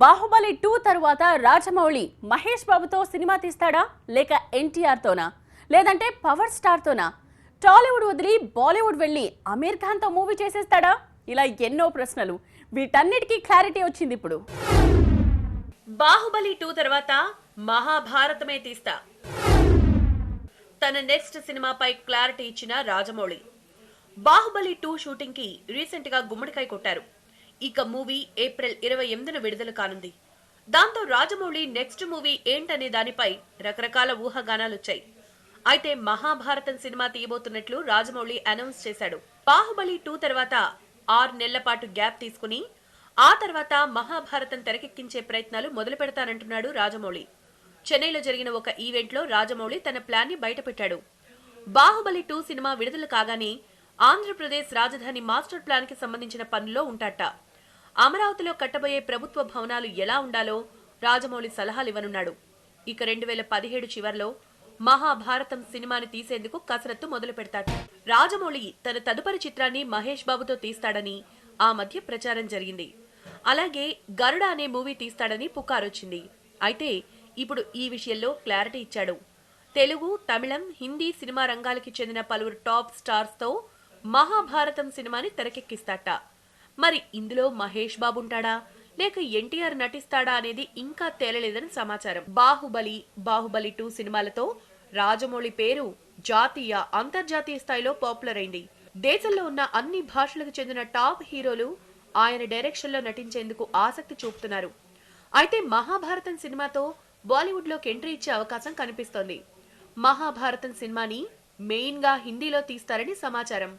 బాహుబలి 2 తరువాత రాజమౌళి మహేష్ బాబుతో సినిమా తీస్తాడా లేక ఎన్టీఆర్ తోనా లేదంటే పవర్ స్టార్ తోనా టాలీవుడ్ వదిలి బాలీవుడ్ వెళ్ళి అమీర్ ఖాన్ తో మూవీ చేసేస్తాడా ఇలా ఎన్నో ప్రశ్నలు వీటన్నిటికీ క్లారిటీ వచ్చింది ఇప్పుడు. బాహుబలి 2 తర్వాత మహాభారతమే తీస్తా తన నెక్స్ట్ సినిమాపై క్లారిటీ ఇచ్చిన రాజమౌళి బాహుబలి 2 షూటింగ్ కి రీసెంట్ గా గుమ్మడికాయ కొట్టారు. ఇక మూవీ ఏప్రిల్ 28న విడుదల కానుంది. దాంతో రాజమౌళి నెక్స్ట్ మూవీ ఏంటనే దానిపై రకరకాల ఊహాగానాలొచ్చాయి. అయితే మహాభారతం సినిమా తీయబోతున్నట్లు రాజమౌళి అనౌన్స్ చేశాడు. బాహుబలి 2 తర్వాత 6 నెలల పాటు గ్యాప్ తీసుకుని ఆ తర్వాత మహాభారతం తెరకెక్కించే ప్రయత్నాలు మొదలు పెడతానంటున్నాడు రాజమౌళి. చెన్నైలో జరిగిన ఒక ఈవెంట్ లో రాజమౌళి తన ప్లాన్ ని బయటపెట్టాడు. బాహుబలి 2 సినిమా విడుదల కాగానే ఆంధ్రప్రదేశ్ రాజధాని మాస్టర్ ప్లాన్ కి సంబంధించిన పనుల్లో ఉంటాట. అమరావతిలో కట్టబోయే ప్రభుత్వ భవనాలు ఎలా ఉండాలో రాజమౌళి సలహాలు ఇవ్వనున్నాడు. ఇక 2017 చివర్లో మహాభారతం సినిమాని తీసేందుకు కసరత్తు మొదలు పెడతాడు. రాజమౌళి తన తదుపరి చిత్రాన్ని మహేష్ బాబుతో తీస్తాడని ఆ మధ్య ప్రచారం జరిగింది. అలాగే గరుడ అనే మూవీ తీస్తాడని పుకారొచ్చింది. అయితే ఇప్పుడు ఈ విషయంలో క్లారిటీ ఇచ్చాడు. తెలుగు, తమిళం, హిందీ సినిమా రంగాలకి చెందిన పలువురు టాప్ స్టార్స్ తో మహాభారతం సినిమాని తెరకెక్కిస్తాట. మరి ఇందులో మహేష్ బాబు ఉంటాడా లేక ఎన్టీఆర్ నటిస్తాడా అనేది ఇంకా తేలలేదని సమాచారం. బాహుబలి 2 సినిమాలతో రాజమౌళి పేరు జాతీయ, అంతర్జాతీయ స్థాయిలో పాపులర్ అయింది. దేశంలో ఉన్న అన్ని భాషలకు చెందిన టాప్ హీరోలు ఆయన డైరెక్షన్ లో నటించేందుకు ఆసక్తి చూపుతున్నారు. అయితే మహాభారతం సినిమాతో బాలీవుడ్ లోకి ఎంట్రీ ఇచ్చే అవకాశం కనిపిస్తోంది. మహాభారతం సినిమాని మెయిన్ గా హిందీలో తీస్తారని సమాచారం.